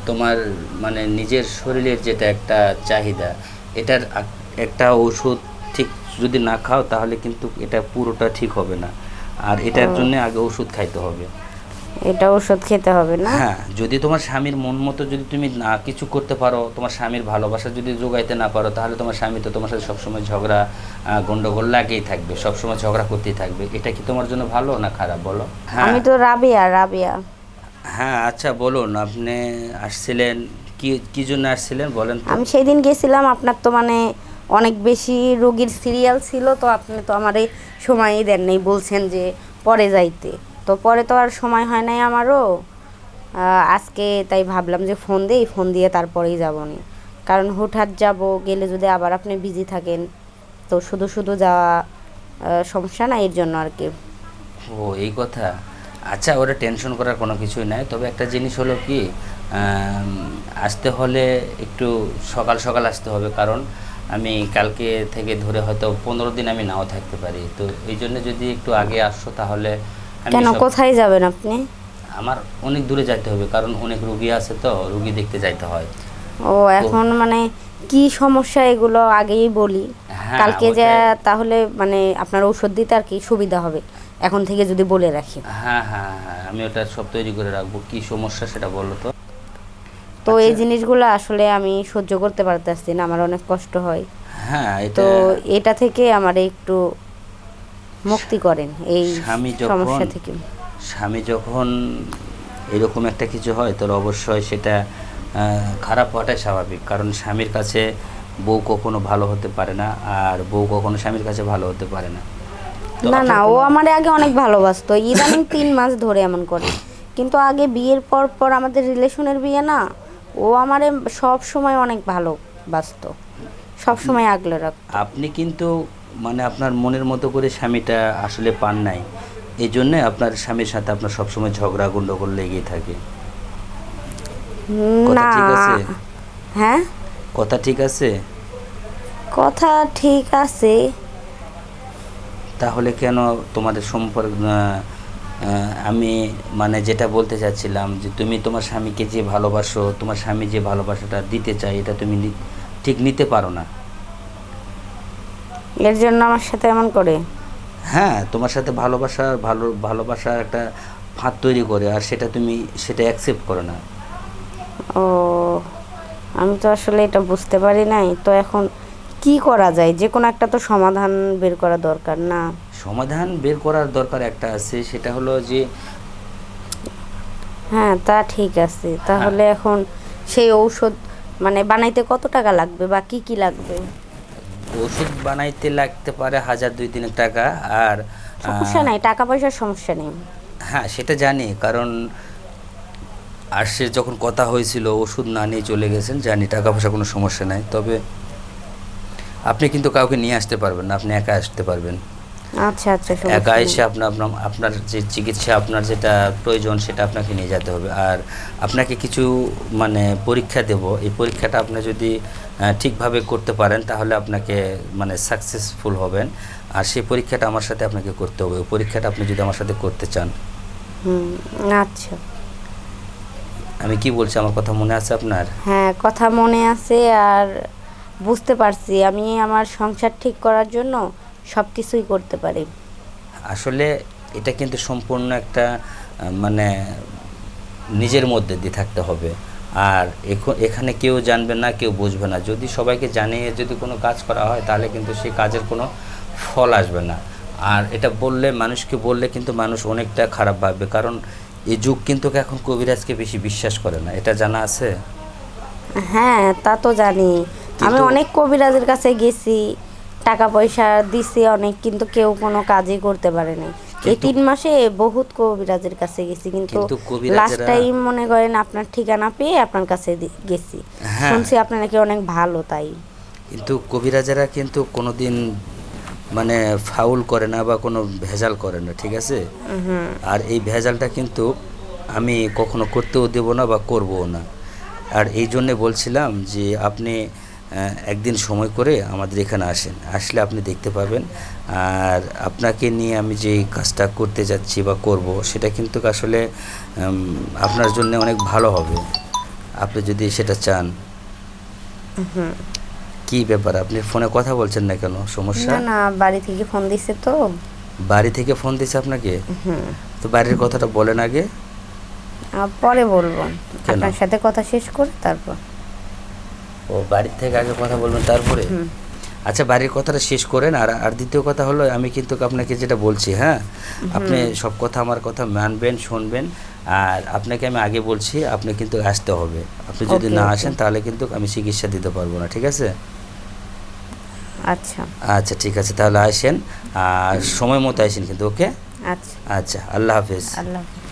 তোমার মানে নিজের শরীরের যেটা একটা চাহিদা, এটার একটা ওষুধ ঠিক যদি না খাও তাহলে কিন্তু এটা পুরোটা ঠিক হবে না। আর এটার জন্য আগে ওষুধ খাইতে হবে। এটা ওষুধ খেতে হবে না? হ্যাঁ, যদি তোমার স্বামীর মন মতো যদি তুমি না কিছু করতে পারো, তোমার স্বামীর ভালোবাসা যদি যোগাইতে না পারো, তাহলে তোমার স্বামী তো তোমার সাথে সবসময় ঝগড়া গন্ডগোল লাগেই থাকবে, সবসময় ঝগড়া করতেই থাকবে। এটা কি তোমার জন্য ভালো না খারাপ বলো? হ্যাঁ। আমি তো রাবিয়া, রাবিয়া। হ্যাঁ, আচ্ছা বলুন, আপনি আসছিলেন কি কি জন্য আসছিলেন বলেন তো? আমি সেই দিন গেছিলাম, আপনার তো মানে অনেক বেশি রোগীর সিরিয়াল ছিল, তো আপনি তো আমার এই সময়ই দেন নাই, বলছেন যে পরে যাইতে। তো পরে তো আর সময় হয় নাই আমারও। আজকে তাই ভাবলাম যে ফোন দিই, ফোন দিয়ে তারপরেই যাবো নি। কারণ হুটহাট যাব, গেলে যদি আবার আপনি বিজি থাকেন, তো শুধু শুধু যাওয়া সমস্যা না, এর জন্য আর কি। ও এই কথা। আচ্ছা, ওরা টেনশন করার কোনো কিছুই নাই। তবে একটা জিনিস হলো কি, আসতে হলে একটু সকাল সকাল আসতে হবে, কারণ আমি কালকে থেকে ধরে হয়তো 15 দিন আমি নাও থাকতে পারি। তো এই জন্য যদি একটু আগে আসো তাহলে আমি কেন, সব, কোথায় যাবেন আপনি? আমার অনেক দূরে যাইতে হবে, কারণ অনেক রুগী আছে, তো রুগী দেখতে যাইতে হয়। ও তো এখন মানে কি সমস্যা এগুলো আগেই বলি, হ্যাঁ, কালকে যা ওটাই। তাহলে মানে আপনার ঔষধ দিতে আর কি সুবিধা হবে, এখন থেকে যদি বলে রাখি। হ্যাঁ হ্যাঁ হ্যাঁ, আমি ওটা সব তৈরি করে রাখবো। কি সমস্যা সেটা বলো তো? তো এই আচ্ছা। জিনিসগুলো আসলে আমি সহ্য করতে পারতেছি না, আমার অনেক কষ্ট হয়। হ্যাঁ, তো এটা এটা থেকে আমার একটু মুক্তি করেন এই স্বামী যখন সমস্যা থেকে। স্বামী যখন এরকম একটা কিছু হয়, তাহলে অবশ্যই সেটা খারাপ হওয়াটাই স্বাভাবিক, কারণ স্বামীর কাছে বউ কখনো ভালো হতে পারে না, আর বউ কখনো স্বামীর কাছে ভালো হতে পারে না। তো না আপনার না, ও কোনো, আমারে আগে অনেক ভালোবাসতো, ইদানিং 3 মাস ধরে এমন করে। কিন্তু আগে বিয়ের পর পর আমাদের রিলেশনের বিয়ে না, ও আমারে সব সময় অনেক ভালোবাসতো, সব সময় আগলে রাখতো। আপনি কিন্তু মানে আপনার মনের মতো করে স্বামীটা আসলে পান নাই, এই জন্যে আপনার স্বামীর সাথে আপনার সবসময় ঝগড়া গন্ডগোল লেগেই থাকে। কথা না। ঠিক আছে? হ্যাঁ, কথা ঠিক আছে? কথা ঠিক আছে। তাহলে কেন তোমাদের সম্পর্ক, আমি মানে যেটা বলতে চাচ্ছিলাম যে তুমি তোমার স্বামীকে যে ভালোবাসো, তোমার স্বামী যে ভালোবাসাটা দিতে চায়, এটা তুমি ঠিক নিতে পারো না। এর জন্য আমার সাথে এমন করে? হ্যাঁ, তোমার সাথে ভালোবাসার একটা ফাঁদ তৈরি করে, আর সেটা তুমি সেটা অ্যাকসেপ্ট করো না। ও, আমি তো আসলে এটা বুঝতে পারি নাই। তো এখন কি করা যায়? যে কোনো একটা তো সমাধান বের করা দরকার না? সমাধান বের করার দরকার একটা আছে, সেটা হলো যে, হ্যাঁ, তা ঠিক আছে। হ্যাঁ, তাহলে এখন সেই ঔষধ মানে বানাইতে কত টাকা লাগবে বা কি কি লাগবে? ওষুধ বানাইতে লাগতে পারে 1000-2000 টাকা। আর সমস্যা নাই, টাকা পয়সার সমস্যা নেই। হ্যাঁ, সেটা জানি, কারণ আর সে যখন কথা হয়েছিল ওষুধ না নিয়ে চলে গেছেন, জানি টাকা পয়সা কোনো সমস্যা নাই। তবে আপনি কিন্তু কাউকে নিয়ে আসতে পারবেন না, আপনি একা আসতে পারবেন। আচ্ছা আচ্ছা, একা সমস্যা নেই। এসে আপনার আপনার আপনার যে চিকিৎসা, আপনার যেটা প্রয়োজন সেটা আপনাকে নিয়ে যেতে হবে। আর আপনাকে কিছু মানে পরীক্ষা দেব, এই পরীক্ষাটা আপনি যদি ঠিকভাবে করতে পারেন তাহলে আপনাকে মানে সাকসেসফুল হবেন। আর সেই পরীক্ষাটা আমার সাথে আপনাকে করতে হবে। ওই পরীক্ষাটা আপনি যদি আমার সাথে করতে চান। হুম, আচ্ছা। আমি কি বলছি, আমার কথা মনে আছে আপনার? হ্যাঁ, কথা মনে আছে। আর বুঝতে পারছি, আমি আমার সংসার ঠিক করার জন্য সব কিছুই করতে পারি। আসলে এটা কিন্তু সম্পূর্ণ একটা মানে নিজের মধ্যে দিয়ে থাকতে হবে। আর এখানে কেউ জানবে না, কেউ বুঝবে না। যদি সবাইকে জানিয়ে যদি কোনো কাজ করা হয় তাহলে কিন্তু সেই কাজের কোনো ফল আসবে না। আর এটা বললে, মানুষকে বললে কিন্তু মানুষ অনেকটা খারাপ ভাববে, কারণ এই যুগ কিন্তু এখন কবিরাজকে বেশি বিশ্বাস করে না, এটা জানা আছে। হ্যাঁ, তা তো জানি। আমি কিন্তু অনেক কবিরাজের কাছে গেছি, টাকা পয়সা দিছি অনেক, কিন্তু কেউ কোনো কাজই করতে পারে নাই। এই কিন্তু 3 মাসে বহুত কবিরাজের কাছে গেছি, কিন্তু কিন্তু লাস্ট কবিরাজেরা, টাইম মনে করেন আপনার ঠিকানা পেয়ে আপনার কাছে গেছি। হ্যাঁ, শুনছি আপনি নাকি অনেক ভালো, তাই। কিন্তু কবিরাজেরা কিন্তু কোনোদিন মানে ফাউল করে না বা কোনো ভেজাল করে না, ঠিক আছে? হুম। আর এই ভেজালটা কিন্তু আমি কখনো করতেও দেব না বা করবও না। আর এই জন্যে বলছিলাম যে আপনি একদিন সময় করে আমাদের এখানে আসেন, আসলে আপনি দেখতে পাবেন। আর আপনাকে নিয়ে আমি যে কাজটা করতে যাচ্ছি বা করব, সেটা কিন্তু আসলে আপনার জন্য অনেক ভালো হবে। আপনি যদি সেটা চান। কি ব্যাপার, আপনি ফোনে কথা বলছেন না কেন, সমস্যা? না না, বাড়ি থেকে ফোন দিছে তো। বাড়ি থেকে ফোন দিছে আপনাকে? তো বাড়ির কথাটা বলেন আগে। পরে বলবো, কেন? আপনার সাথে কথা শেষ করে তারপর। ও, বাড়ির থেকে আগে কথা বলবেন তারপরে? আচ্ছা, বাড়ির কথাটা শেষ করেন। আর আর দ্বিতীয় কথা হলো, আমি কিন্তু আপনাকে যেটা বলছি, হ্যাঁ, আপনি সব কথা আমার কথা মানবেন, শুনবেন। আর আপনাকে আমি আগে বলছি, আপনি কিন্তু আসতে হবে। আপনি যদি Okay, না okay. আসেন তাহলে কিন্তু আমি চিকিৎসা দিতে পারবো না, ঠিক আছে? আচ্ছা আচ্ছা, ঠিক আছে, তাহলে আসেন। আর সময় মতো আসেন কিন্তু, ওকে? আচ্ছা, আচ্ছা, আল্লাহ হাফেজ। আল্লাহ হাফেজ।